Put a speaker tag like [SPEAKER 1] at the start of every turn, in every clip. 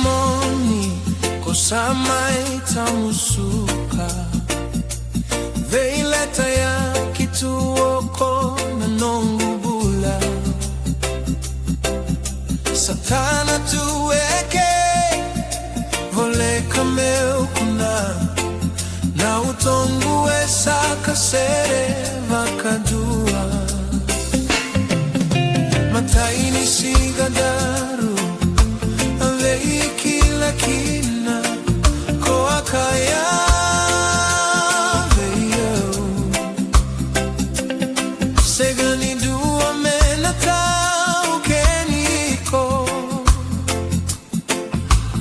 [SPEAKER 1] noni kosama itamusuka veileta ya kituoko na nongubula satana tuweke voleka meukuna na utongu wesaka sere vakadua mataini sigadaru avei kila kina koakaya veio segani dua menata ukeniko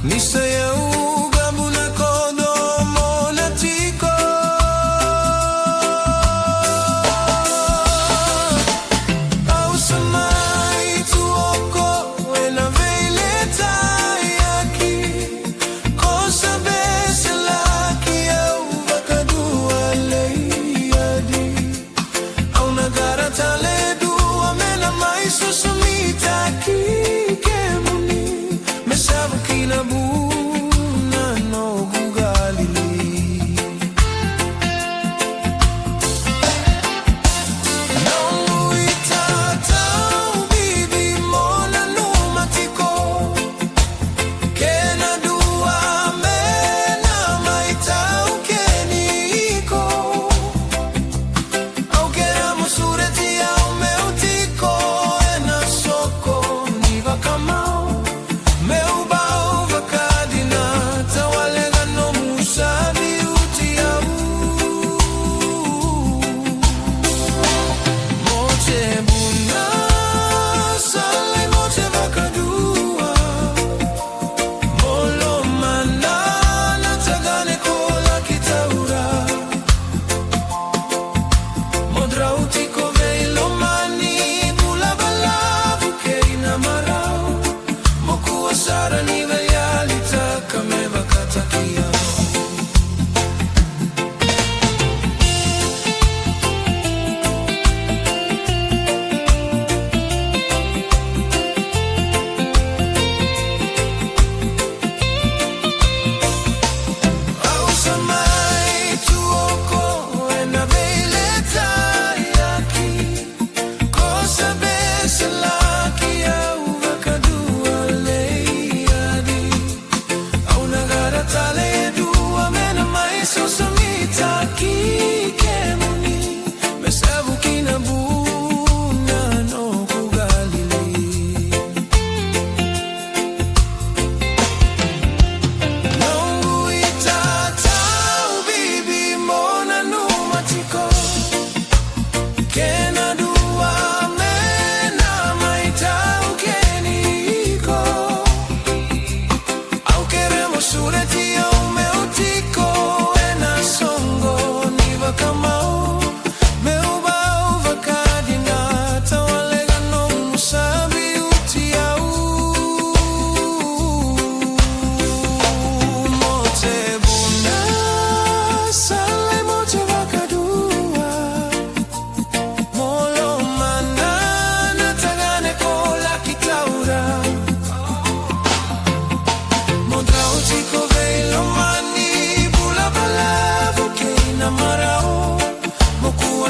[SPEAKER 1] nisayau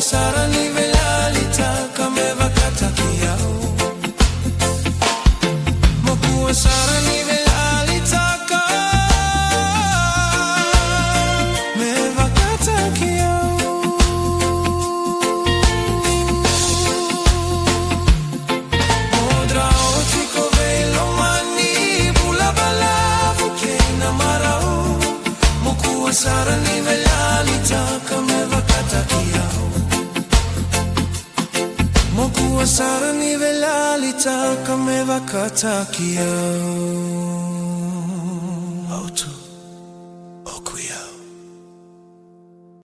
[SPEAKER 1] Sara nivelali takame vakatakiao Mokua Sara nivelali takame vakatakiao Modra otiko velo mani bula balavu keina marao Mokua Sara nivelali takame vakatakiao Mokua Sara nivelali takame vakatakiao